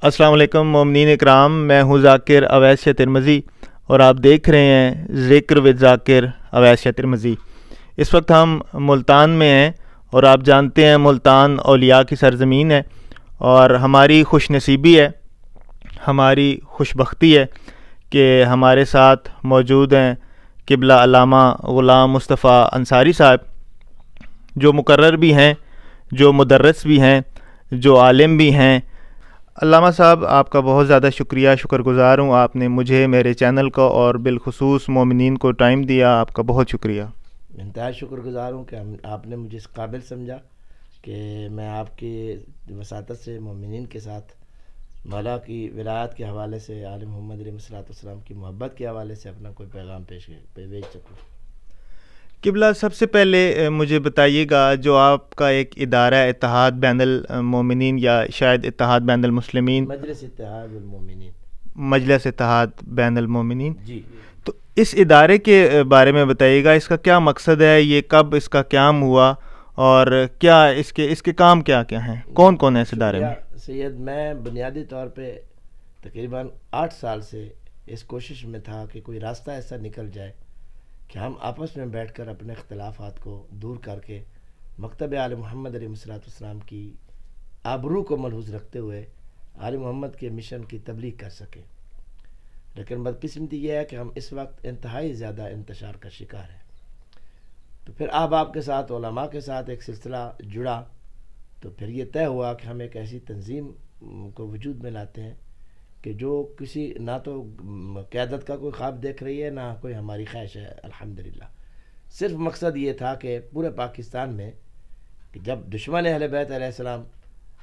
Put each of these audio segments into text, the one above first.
السلام علیکم مومنین اکرام، میں ہوں ذاکر اویس شاہ ترمذی اور آپ دیکھ رہے ہیں ذکر ود ذاکر اویس شاہ ترمذی۔ اس وقت ہم ملتان میں ہیں اور آپ جانتے ہیں ملتان اولیاء کی سرزمین ہے، اور ہماری خوش نصیبی ہے، ہماری خوش بختی ہے کہ ہمارے ساتھ موجود ہیں قبلہ علامہ غلام مصطفیٰ انصاری صاحب، جو مقرر بھی ہیں، جو مدرس بھی ہیں، جو عالم بھی ہیں۔ علامہ صاحب، آپ کا بہت زیادہ شکر گزار ہوں، آپ نے مجھے، میرے چینل کو اور بالخصوص مومنین کو ٹائم دیا، آپ کا بہت شکریہ۔ انتہائی شکر گزار ہوں کہ آپ نے مجھے اس قابل سمجھا کہ میں آپ کی وساطت سے مومنین کے ساتھ مولا کی ولایت کے حوالے سے، آل محمد علیہ السلام کی محبت کے حوالے سے اپنا کوئی پیغام پیش سکوں۔ قبلہ، سب سے پہلے مجھے بتائیے گا، جو آپ کا ایک ادارہ ہے اتحاد بین المومنین، یا شاید اتحاد بین المسلمین، مجلس اتحاد المومنین، مجلس اتحاد بین المومنین، جی، تو اس ادارے کے بارے میں بتائیے گا، اس کا کیا مقصد ہے، یہ کب اس کا قیام ہوا، اور کیا اس کے کام کیا کیا ہیں، کون کون ہے اس ادارے میں؟ سید، میں بنیادی طور پہ تقریباً 8 سال سے اس کوشش میں تھا کہ کوئی راستہ ایسا نکل جائے کہ ہم آپس میں بیٹھ کر اپنے اختلافات کو دور کر کے مکتب آل محمد علیہ السلام کی آبرو کو ملحوظ رکھتے ہوئے آل محمد کے مشن کی تبلیغ کر سکیں۔ لیکن بدقسمتی یہ ہے کہ ہم اس وقت انتہائی زیادہ انتشار کا شکار ہیں۔ تو پھر آپ کے ساتھ، علماء کے ساتھ ایک سلسلہ جڑا، تو پھر یہ طے ہوا کہ ہم ایک ایسی تنظیم کو وجود میں لاتے ہیں کہ جو کسی نہ تو قیادت کا کوئی خواب دیکھ رہی ہے، نہ کوئی ہماری خواہش ہے۔ الحمدللہ صرف مقصد یہ تھا کہ پورے پاکستان میں کہ جب دشمن اہل بیت علیہ السلام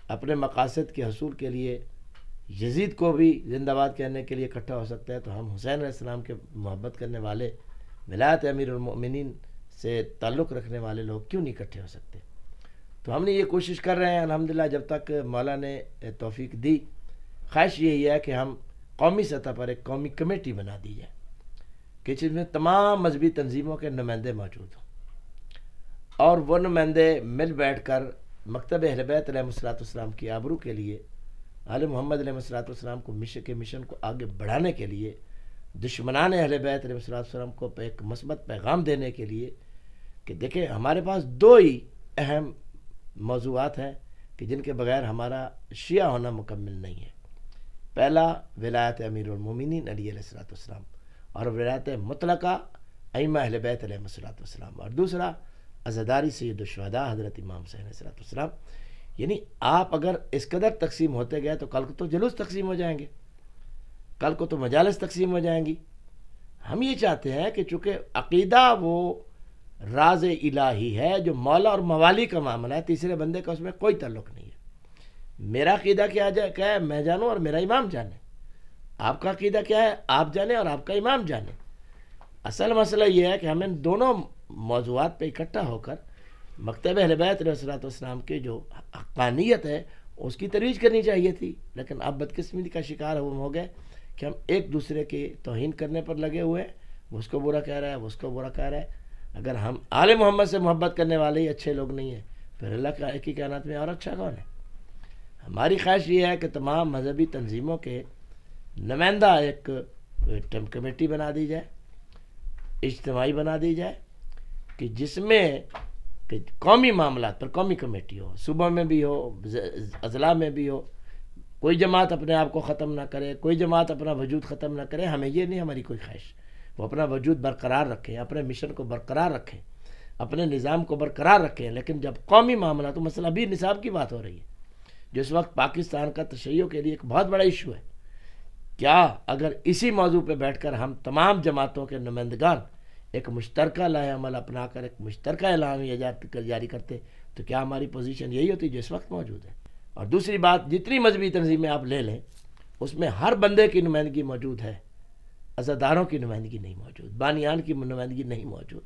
اپنے مقاصد کے حصول کے لیے یزید کو بھی زندہ باد کہنے کے لیے اکٹھا ہو سکتا ہے، تو ہم حسین علیہ السلام کے محبت کرنے والے، ولایت امیر المؤمنین سے تعلق رکھنے والے لوگ کیوں نہیں اکٹھے ہو سکتے؟ تو ہم نے یہ کوشش کر رہے ہیں الحمدللہ، جب تک مولا نے توفیق دی۔ خواہش یہی ہے کہ ہم قومی سطح پر ایک قومی کمیٹی بنا دی جائے کہ جس میں تمام مذہبی تنظیموں کے نمائندے موجود ہوں، اور وہ نمائندے مل بیٹھ کر مکتب اہل بیت علیہ السلام کی آبرو کے لیے، آل محمد علیہ السلام کو مشن کو آگے بڑھانے کے لیے، دشمنان اہل بیت علیہ السلام کو ایک مثبت پیغام دینے کے لیے کہ دیکھیں، ہمارے پاس 2 ہی اہم موضوعات ہیں کہ جن کے بغیر ہمارا شیعہ ہونا مکمل نہیں ہے۔ پہلا، ولایت امیر المومنین علی علیہ السلام، اور ولایت مطلقہ ائمہ اہل بیت علیہ السلام، اور دوسرا عزاداری سید الشہداء حضرت امام حسین علیہ السلام۔ یعنی آپ اگر اس قدر تقسیم ہوتے گئے تو کل کو تو جلوس تقسیم ہو جائیں گے، کل کو تو مجالس تقسیم ہو جائیں گی۔ ہم یہ چاہتے ہیں کہ چونکہ عقیدہ وہ راز الہی ہے جو مولا اور موالی کا معاملہ ہے، تیسرے بندے کا اس میں کوئی تعلق نہیں ہے۔ میرا عقیدہ کیا ہے میں جانوں اور میرا امام جانے، آپ کا عقیدہ کیا ہے آپ جانیں اور آپ کا امام جانے۔ اصل مسئلہ یہ ہے کہ ہمیں دونوں موضوعات پہ اکٹھا ہو کر مکتب اہل بیت علیہ السلام کی جو حقانیت ہے اس کی ترویج کرنی چاہیے تھی، لیکن اب بدقسمتی کا شکار ہم ہو گئے کہ ہم ایک دوسرے کی توہین کرنے پر لگے ہوئے ہیں، وہ اس کو برا کہہ رہا ہے، وہ اس کو برا کہہ رہا ہے۔ اگر ہم آل محمد سے محبت کرنے والے ہی اچھے لوگ نہیں ہیں، پھر اللہ کی کائنات میں اور اچھا کون ہے؟ ہماری خواہش یہ ہے کہ تمام مذہبی تنظیموں کے نمائندہ ایک کمیٹی بنا دی جائے، اجتماعی بنا دی جائے، کہ جس میں کہ قومی معاملات پر قومی کمیٹی ہو، صوبوں میں بھی ہو، اضلاع میں بھی ہو۔ کوئی جماعت اپنے آپ کو ختم نہ کرے، کوئی جماعت اپنا وجود ختم نہ کرے، ہمیں یہ نہیں ہماری کوئی خواہش، وہ اپنا وجود برقرار رکھیں، اپنے مشن کو برقرار رکھیں، اپنے نظام کو برقرار رکھیں۔ لیکن جب قومی معاملات، تو مسئلہ بھی نصاب کی بات ہو رہی ہے، جس وقت پاکستان کا تشیع کے لیے ایک بہت بڑا ایشو ہے، کیا اگر اسی موضوع پہ بیٹھ کر ہم تمام جماعتوں کے نمائندگان ایک مشترکہ لائحہ عمل اپنا کر ایک مشترکہ اعلامیہ جاری کرتے تو کیا ہماری پوزیشن یہی ہوتی جو اس وقت موجود ہے؟ اور دوسری بات، جتنی مذہبی تنظیمیں آپ لے لیں اس میں ہر بندے کی نمائندگی موجود ہے، عزاداروں کی نمائندگی نہیں موجود، بانیان کی نمائندگی نہیں موجود۔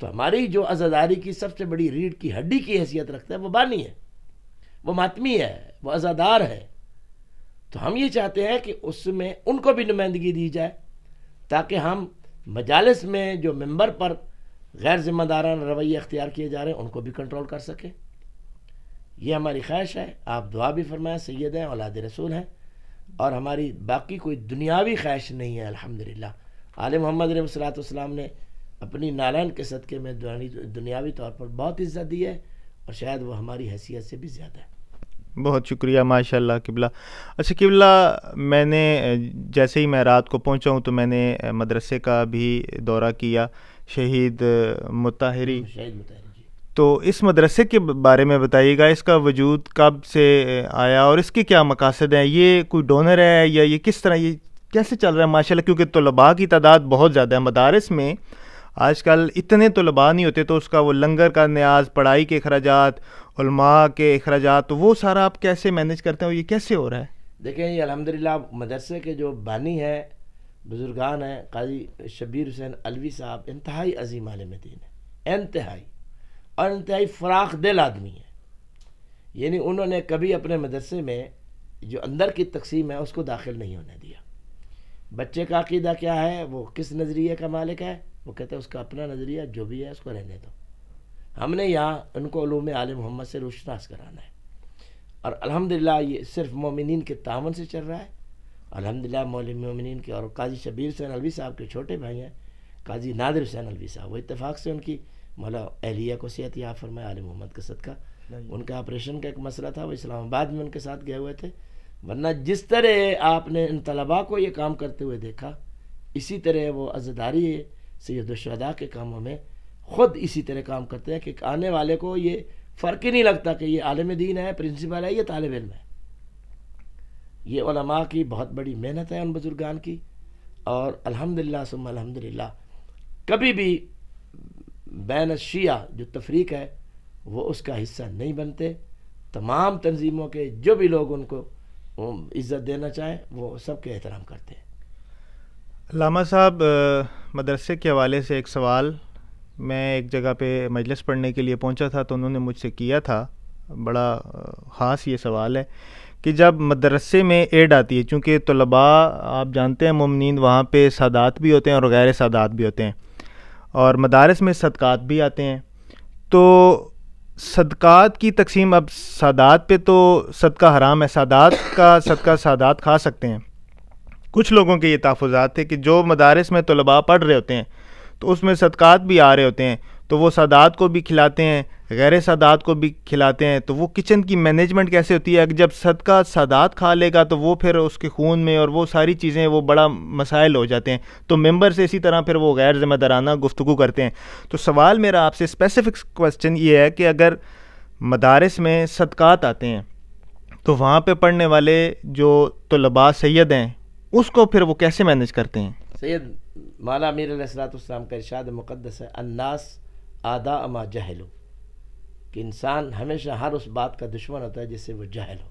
تو ہماری جو عزاداری کی سب سے بڑی ریڑھ کی ہڈی کی حیثیت رکھتا ہے وہ بانی ہے، وہ ماتمی ہے، وہ عزادار ہے۔ تو ہم یہ چاہتے ہیں کہ اس میں ان کو بھی نمائندگی دی جائے، تاکہ ہم مجالس میں جو ممبر پر غیر ذمہ دارانہ رویے اختیار کیے جا رہے ہیں ان کو بھی کنٹرول کر سکیں۔ یہ ہماری خواہش ہے۔ آپ دعا بھی فرمائیں، سید ہیں، اولاد رسول ہیں، اور ہماری باقی کوئی دنیاوی خواہش نہیں ہے. الحمدللہ آل محمد علیہ الصلوۃ والسلام نے اپنی نالین کے صدقے میں دنیاوی طور پر بہت عزت دی ہے، اور شاید وہ ہماری حیثیت سے بھی زیادہ ہے. بہت شکریہ ماشاء اللہ قبلہ. اچھا قبلہ، میں نے جیسے ہی میں رات کو پہنچا ہوں تو میں نے مدرسے کا بھی دورہ کیا، شہید مطہری. تو اس مدرسے کے بارے میں بتائیے گا، اس کا وجود کب سے آیا اور اس کے کیا مقاصد ہیں؟ یہ کوئی ڈونر ہے یا یہ کس طرح، یہ کیسے چل رہا ہے ماشاء اللہ؟ کیونکہ طلباء کی تعداد بہت زیادہ ہے مدارس میں، آج کل اتنے طلباء نہیں ہوتے، تو اس کا وہ لنگر کا نیاز، پڑھائی کے اخراجات، علماء کے اخراجات، تو وہ سارا آپ کیسے مینیج کرتے ہیں اور یہ کیسے ہو رہا ہے؟ دیکھیں یہ الحمدللہ مدرسے کے جو بانی ہیں، بزرگان ہیں، قاضی شبیر حسین علوی صاحب انتہائی عظیم عالم دین ہیں، انتہائی اور انتہائی فراخ دل آدمی ہیں. یعنی انہوں نے کبھی اپنے مدرسے میں جو اندر کی تقسیم ہے اس کو داخل نہیں ہونے دیا. بچے کا عقیدہ کیا ہے، وہ کس نظریے کا مالک ہے، وہ کہتے ہیں اس کا اپنا نظریہ جو بھی ہے اس کو رہنے دو. ہم نے یہاں ان کو علوم آل محمد سے روشناس کرانا ہے، اور الحمدللہ یہ صرف مومنین کے تعاون سے چل رہا ہے. الحمدللہ مومنین کے، اور قاضی شبیر حسین علوی صاحب کے چھوٹے بھائی ہیں قاضی نادر حسین علوی صاحب، وہ اتفاق سے ان کی مولا اہلیہ کو صحت یاب فرمائے آل محمد کا صدقہ. ان کا آپریشن کا ایک مسئلہ تھا، وہ اسلام آباد میں ان کے ساتھ گئے ہوئے تھے. ورنہ جس طرح آپ نے ان طلباء کو یہ کام کرتے ہوئے دیکھا، اسی طرح وہ عزاداری سید الشہداء کے کاموں میں خود اسی طرح کام کرتے ہیں کہ آنے والے کو یہ فرق ہی نہیں لگتا کہ یہ عالم دین ہے، پرنسپل ہے، یہ طالب علم ہے. یہ علماء کی بہت بڑی محنت ہے ان بزرگان کی، اور الحمدللہ ثم الحمدللہ کبھی بھی بین الشیعہ جو تفریق ہے وہ اس کا حصہ نہیں بنتے. تمام تنظیموں کے جو بھی لوگ ان کو عزت دینا چاہیں وہ سب کے احترام کرتے ہیں. علامہ صاحب، مدرسے کے حوالے سے ایک سوال، میں ایک جگہ پہ مجلس پڑھنے کے لیے پہنچا تھا تو انہوں نے مجھ سے کیا تھا، بڑا خاص یہ سوال ہے کہ جب مدرسے میں ایڈ آتی ہے، چونکہ طلباء آپ جانتے ہیں مومنین وہاں پہ سادات بھی ہوتے ہیں اور غیر سادات بھی ہوتے ہیں، اور مدارس میں صدقات بھی آتے ہیں، تو صدقات کی تقسیم، اب سادات پہ تو صدقہ حرام ہے، سادات کا صدقہ سادات کھا سکتے ہیں. کچھ لوگوں کے یہ تحفظات تھے کہ جو مدارس میں طلباء پڑھ رہے ہوتے ہیں تو اس میں صدقات بھی آ رہے ہوتے ہیں، تو وہ سادات کو بھی کھلاتے ہیں، غیر سادات کو بھی کھلاتے ہیں. تو وہ کچن کی مینجمنٹ کیسے ہوتی ہے؟ جب صدقہ سادات کھا لے گا تو وہ پھر اس کے خون میں اور وہ ساری چیزیں وہ بڑا مسائل ہو جاتے ہیں. تو ممبر سے اسی طرح پھر وہ غیر ذمہ دارانہ گفتگو کرتے ہیں. تو سوال میرا آپ سے اسپیسیفک کوسچن یہ ہے کہ اگر مدارس میں صدقات آتے ہیں تو وہاں پہ پڑھنے والے جو طلباء سید ہیں اس کو پھر وہ کیسے مینیج کرتے ہیں؟ سید مولا امیر علیہ الصلوۃ والسلام کا ارشاد مقدس ہے، الناس اعداء ما جہلوا، کہ انسان ہمیشہ ہر اس بات کا دشمن ہوتا ہے جس سے وہ جاہل ہو.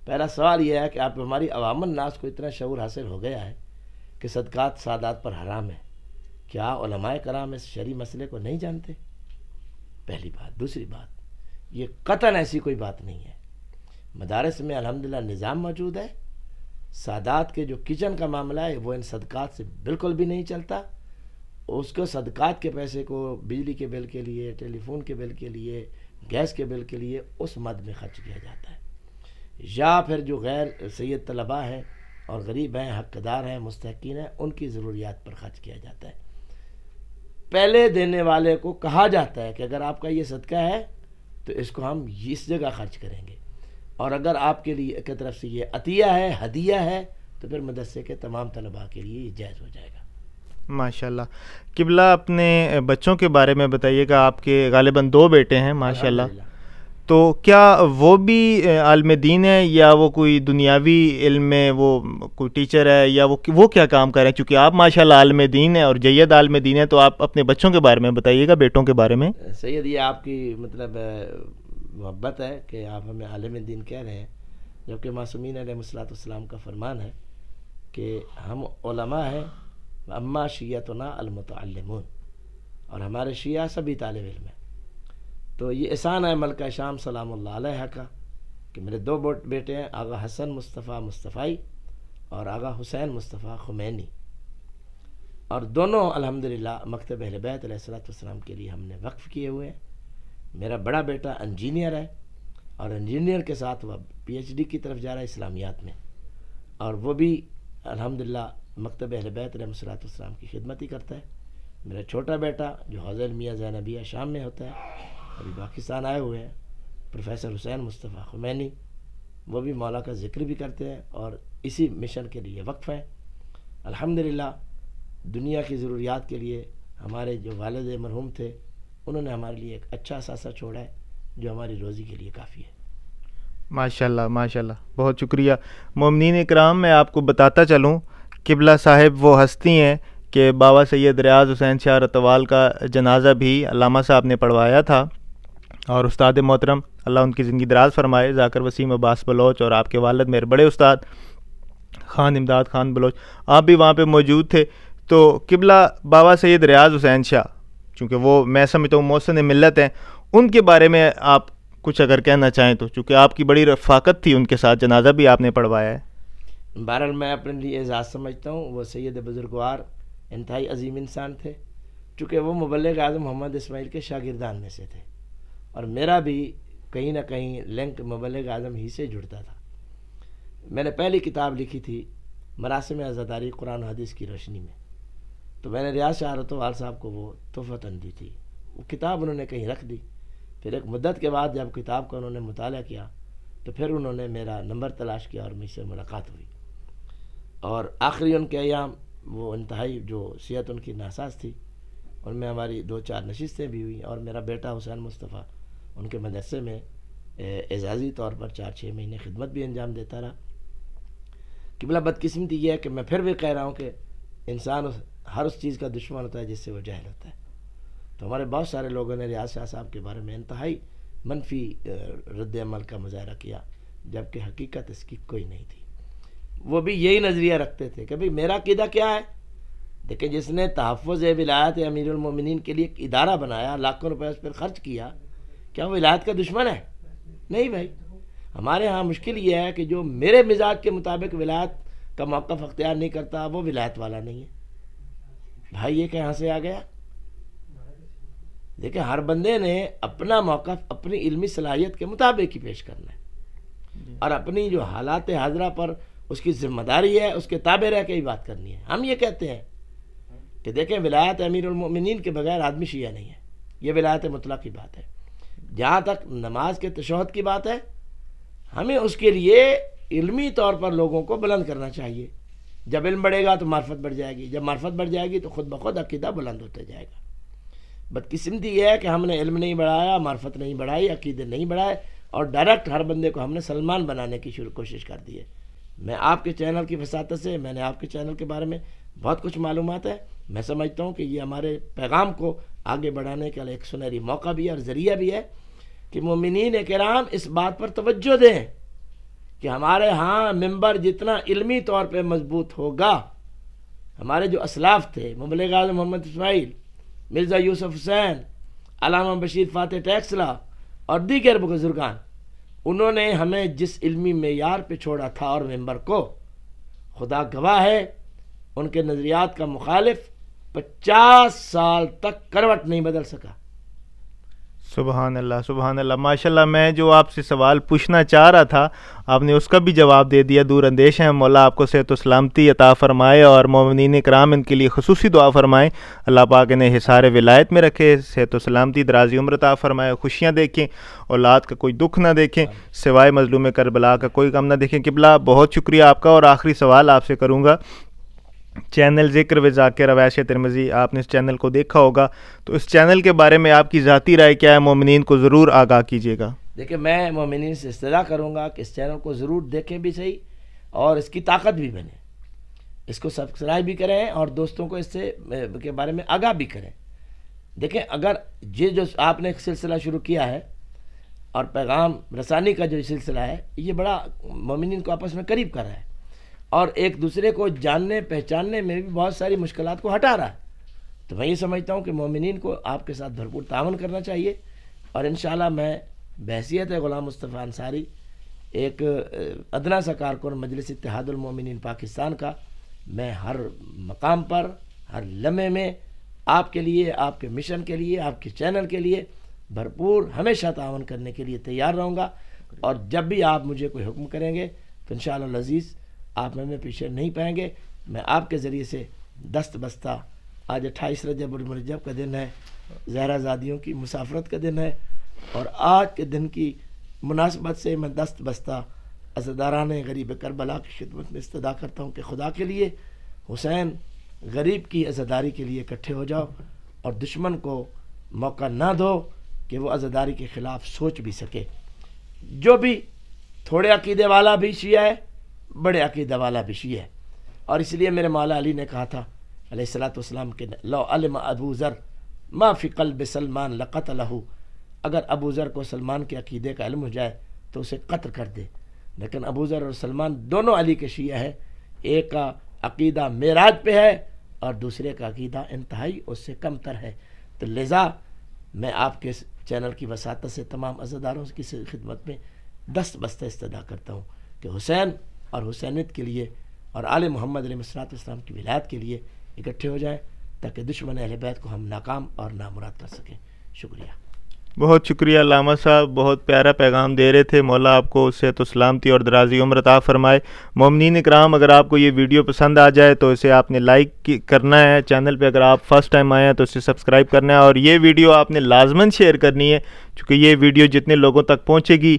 پہلا سوال یہ ہے کہ آپ ہماری عوام الناس کو اتنا شعور حاصل ہو گیا ہے کہ صدقات سادات پر حرام ہے، کیا علماء کرام اس شرعی مسئلے کو نہیں جانتے؟ پہلی بات. دوسری بات، یہ قطعاً ایسی کوئی بات نہیں ہے. مدارس میں الحمدللہ نظام موجود ہے، سادات کے جو کچن کا معاملہ ہے وہ ان صدقات سے بالکل بھی نہیں چلتا. اس کو صدقات کے پیسے کو بجلی کے بل کے لیے، ٹیلی فون کے بل کے لیے، گیس کے بل کے لیے اس مد میں خرچ کیا جاتا ہے، یا پھر جو غیر سید طلباء ہیں اور غریب ہیں، حق دار ہیں، مستحقین ہیں، ان کی ضروریات پر خرچ کیا جاتا ہے. پہلے دینے والے کو کہا جاتا ہے کہ اگر آپ کا یہ صدقہ ہے تو اس کو ہم اس جگہ خرچ کریں گے، اور اگر آپ کے لیے کی طرف سے یہ عطیہ ہے، ہدیہ ہے، تو پھر مدرسے کے تمام طلباء کے لیے یہ جائز ہو جائے گا. ماشاءاللہ. قبلہ، اپنے بچوں کے بارے میں بتائیے گا. آپ کے غالباً 2 بیٹے ہیں ماشاءاللہ، تو کیا وہ بھی عالم دین ہے یا وہ کوئی دنیاوی علم میں وہ کوئی ٹیچر ہے، یا وہ کیا کام کر رہے ہیں؟ چونکہ آپ ماشاءاللہ عالم دین ہیں اور جید عالم دین ہے، تو آپ اپنے بچوں کے بارے میں بتائیے گا، بیٹوں کے بارے میں. سید یہ آپ کی مطلب محبت ہے کہ آپ ہمیں عالم دین کہہ رہے ہیں، جبکہ معصومین علیہ الصلوۃ والسلام کا فرمان ہے کہ ہم علماء ہیں، اما شیعتنا المتعلمون، اور ہمارے شیعہ سبھی طالب علم ہیں. تو یہ احسان ہے ملکہ شام سلام اللہ علیہ کا کہ میرے 2 بیٹے ہیں، آغا حسن مصطفیٰ مصطفی اور آغا حسین مصطفیٰ خمینی، اور دونوں الحمدللہ مکتب اہل بیت علیہ الصلوۃ والسلام کے لیے ہم نے وقف کیے ہوئے ہیں. میرا بڑا بیٹا انجینئر ہے، اور انجینئر کے ساتھ وہ PhD کی طرف جا رہا ہے اسلامیات میں، اور وہ بھی الحمدللہ مکتب اہل بیت علیہ الصلوۃ والسلام کی خدمت ہی کرتا ہے. میرا چھوٹا بیٹا جو حوزہ علمیہ زینبیہ شام میں ہوتا ہے، ابھی پاکستان آئے ہوئے ہیں، پروفیسر حسین مصطفیٰ خمینی، وہ بھی مولا کا ذکر بھی کرتے ہیں اور اسی مشن کے لیے وقف ہیں. الحمدللہ دنیا کی ضروریات کے لیے ہمارے جو والد مرحوم تھے انہوں نے ہمارے لیے ایک اچھا اثاثہ چھوڑا ہے جو ہماری روزی کے لیے کافی ہے. ماشاءاللہ ماشاءاللہ، بہت شکریہ. مومنین اکرام، میں آپ کو بتاتا چلوں، قبلہ صاحب وہ ہستی ہیں کہ بابا سید ریاض حسین شاہ رتوال کا جنازہ بھی علامہ صاحب نے پڑھوایا تھا، اور استاد محترم اللہ ان کی زندگی دراز فرمائے ذاکر وسیم عباس بلوچ اور آپ کے والد میرے بڑے استاد خان امداد خان بلوچ، آپ بھی وہاں پہ موجود تھے. تو قبلہ بابا سید ریاض حسین شاہ، چونکہ وہ میں سمجھتا ہوں محسن ملت ہیں، ان کے بارے میں آپ کچھ اگر کہنا چاہیں تو، چونکہ آپ کی بڑی رفاقت تھی ان کے ساتھ، جنازہ بھی آپ نے پڑھوایا ہے. بہرحال میں اپنے لیے اعزاز سمجھتا ہوں، وہ سید بزرگوار انتہائی عظیم انسان تھے، چونکہ وہ مبلغ اعظم محمد اسماعیل کے شاگردان میں سے تھے، اور میرا بھی کہیں نہ کہیں لنک مبلغ اعظم ہی سے جڑتا تھا. میں نے پہلی کتاب لکھی تھی مراسم عزاداری قرآن و حدیث کی روشنی میں، تو میں نے ریاض شاہ رتوال صاحب کو وہ تحفتاً دی تھی. وہ کتاب انہوں نے کہیں رکھ دی. پھر ایک مدت کے بعد جب کتاب کا انہوں نے مطالعہ کیا تو پھر انہوں نے میرا نمبر تلاش کیا اور مجھ سے ملاقات ہوئی. اور آخری ان کے ایام وہ انتہائی جو صحت ان کی ناساز تھی، ان میں ہماری 2-4 نشستیں بھی ہوئیں، اور میرا بیٹا حسین مصطفیٰ ان کے مدرسے میں اعزازی طور پر 4-6 مہینے خدمت بھی انجام دیتا رہا. قبلہ بدقسمتی یہ ہے کہ میں پھر بھی کہہ رہا ہوں کہ انسان ہر اس چیز کا دشمن ہوتا ہے جس سے وہ جاہل ہوتا ہے. تو ہمارے بہت سارے لوگوں نے ریاض شاہ صاحب کے بارے میں انتہائی منفی رد عمل کا مظاہرہ کیا، جبکہ حقیقت اس کی کوئی نہیں تھی. وہ بھی یہی نظریہ رکھتے تھے کہ بھئی میرا عقیدہ کیا ہے. دیکھیں، جس نے تحفظ ولایت امیر المومنین کے لیے ایک ادارہ بنایا، لاکھوں روپے اس پر خرچ کیا، کیا وہ ولایت کا دشمن ہے؟ نہیں بھائی. ہمارے ہاں مشکل یہ ہے کہ جو میرے مزاج کے مطابق ولایت کا موقف اختیار نہیں کرتا وہ ولایت والا نہیں ہے. بھائی یہ کہاں سے آ گیا؟ دیکھیں، ہر بندے نے اپنا موقف اپنی علمی صلاحیت کے مطابق ہی پیش کرنا ہے، اور اپنی جو حالات حاضرہ پر اس کی ذمہ داری ہے اس کے تابع رہ کے ہی بات کرنی ہے. ہم یہ کہتے ہیں کہ دیکھیں، ولایت امیر المؤمنین کے بغیر آدمی شیعہ نہیں ہے، یہ ولایت مطلق کی بات ہے. جہاں تک نماز کے تشہد کی بات ہے، ہمیں اس کے لیے علمی طور پر لوگوں کو بلند کرنا چاہیے. جب علم بڑھے گا تو معرفت بڑھ جائے گی، جب معرفت بڑھ جائے گی تو خود بخود عقیدہ بلند ہوتا جائے گا. بدقسمتی یہ ہے کہ ہم نے علم نہیں بڑھایا، معرفت نہیں بڑھائی، عقیدے نہیں بڑھائے، اور ڈائریکٹ ہر بندے کو ہم نے سلمان بنانے کی کوشش کر دی ہے. میں آپ کے چینل کی وساطت سے، میں نے آپ کے چینل کے بارے میں بہت کچھ معلومات ہے. میں سمجھتا ہوں کہ یہ ہمارے پیغام کو آگے بڑھانے کا ایک سنہری موقع بھی ہے اور ذریعہ بھی ہے کہ مومنین کرام اس بات پر توجہ دیں کہ ہمارے ہاں ممبر جتنا علمی طور پہ مضبوط ہوگا، ہمارے جو اسلاف تھے، مبلغ اعظم محمد اسماعیل، مرزا یوسف حسین، علامہ بشیر فاتح ٹیکسلا اور دیگر بزرگان، انہوں نے ہمیں جس علمی معیار پہ چھوڑا تھا اور ممبر کو، خدا گواہ ہے ان کے نظریات کا مخالف 50 سال تک کروٹ نہیں بدل سکا. سبحان اللہ سبحان اللہ. ماشاءاللہ، میں جو آپ سے سوال پوچھنا چاہ رہا تھا آپ نے اس کا بھی جواب دے دیا. دور اندیش ہیں، مولا آپ کو صحت و سلامتی عطا فرمائے، اور مومنین کرام ان کے لیے خصوصی دعا فرمائیں. اللہ پاک انہیں حصار ولایت میں رکھے، صحت و سلامتی، درازی عمر عطا فرمائے، خوشیاں دیکھیں، اولاد کا کوئی دکھ نہ دیکھیں، سوائے مظلوم کربلا کا کوئی غم نہ دیکھیں. قبلہ بہت شکریہ آپ کا. اور آخری سوال آپ سے کروں گا، چینل ذکر و ذاکر اویس ترمذی، آپ نے اس چینل کو دیکھا ہوگا، تو اس چینل کے بارے میں آپ کی ذاتی رائے کیا ہے؟ مومنین کو ضرور آگاہ کیجیے گا. دیکھیں، میں مومنین سے استدعا کروں گا کہ اس چینل کو ضرور دیکھیں بھی صحیح، اور اس کی طاقت بھی بنے، اس کو سبسکرائب بھی کریں اور دوستوں کو اس سے کے بارے میں آگاہ بھی کریں. دیکھیں، اگر یہ جو آپ نے ایک سلسلہ شروع کیا ہے اور پیغام رسانی کا جو سلسلہ ہے، یہ بڑا مومنین کو آپس میں قریب کر رہا ہے اور ایک دوسرے کو جاننے پہچاننے میں بھی بہت ساری مشکلات کو ہٹا رہا ہے. تو میں یہ سمجھتا ہوں کہ مومنین کو آپ کے ساتھ بھرپور تعاون کرنا چاہیے، اور انشاءاللہ میں بحیثیت غلام مصطفیٰ انصاری، ایک ادنا سا کارکن مجلس اتحاد المومنین پاکستان کا، میں ہر مقام پر، ہر لمحے میں آپ کے لیے، آپ کے مشن کے لیے، آپ کے چینل کے لیے بھرپور ہمیشہ تعاون کرنے کے لیے تیار رہوں گا. اور جب بھی آپ مجھے کوئی حکم کریں گے تو انشاءاللہ العزیز آپ ہمیں پیچھے نہیں پائیں گے. میں آپ کے ذریعے سے دست بستہ، آج 28 رجب المرجب کا دن ہے، زہرا زادیوں کی مسافرت کا دن ہے، اور آج کے دن کی مناسبت سے میں دست بستہ عزاداران غریب کربلا کی خدمت میں استدعا کرتا ہوں کہ خدا کے لیے حسین غریب کی عزاداری کے لیے اکٹھے ہو جاؤ، اور دشمن کو موقع نہ دو کہ وہ عزاداری کے خلاف سوچ بھی سکے. جو بھی تھوڑے عقیدے والا بھی شیعہ ہے، بڑے عقیدہ والا بھی شیعہ ہے. اور اس لیے میرے مولا علی نے کہا تھا علیہ الصلوۃ والسلام کہ لو علم ابو ذر ما فی قلب سلمان لقتلہ، اگر ابو ذر کو سلمان کے عقیدے کا علم ہو جائے تو اسے قتل کر دے. لیکن ابو ذر اور سلمان دونوں علی کے شیعہ ہیں. ایک کا عقیدہ معراج پہ ہے اور دوسرے کا عقیدہ انتہائی اس سے کم تر ہے. تو لذا میں آپ کے چینل کی وساطت سے تمام عزاداروں کی خدمت میں دست بستہ استدعا کرتا ہوں کہ حسین اور حسینیت کے لیے اور آل محمد علیہ السلام کی ولایت کے لیے اکٹھے ہو جائیں، تاکہ دشمن اہل بیت کو ہم ناکام اور نامراد کر سکیں. شکریہ. بہت شکریہ علامہ صاحب، بہت پیارا پیغام دے رہے تھے. مولا آپ کو صحت و سلامتی اور درازی عمر عطا فرمائے. مومنین اکرام، اگر آپ کو یہ ویڈیو پسند آ جائے تو اسے آپ نے لائک کرنا ہے. چینل پہ اگر آپ فرسٹ ٹائم آئے ہیں تو اسے سبسکرائب کرنا ہے، اور یہ ویڈیو آپ نے لازماً شیئر کرنی ہے، چونکہ یہ ویڈیو جتنے لوگوں تک پہنچے گی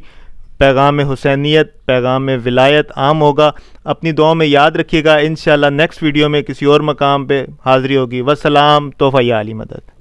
پیغام حسینیت، پیغام ولایت عام ہوگا. اپنی دعاؤں میں یاد رکھیے گا. انشاءاللہ نیکسٹ ویڈیو میں کسی اور مقام پہ حاضری ہوگی. والسلام. تحفہ یا علی مدد.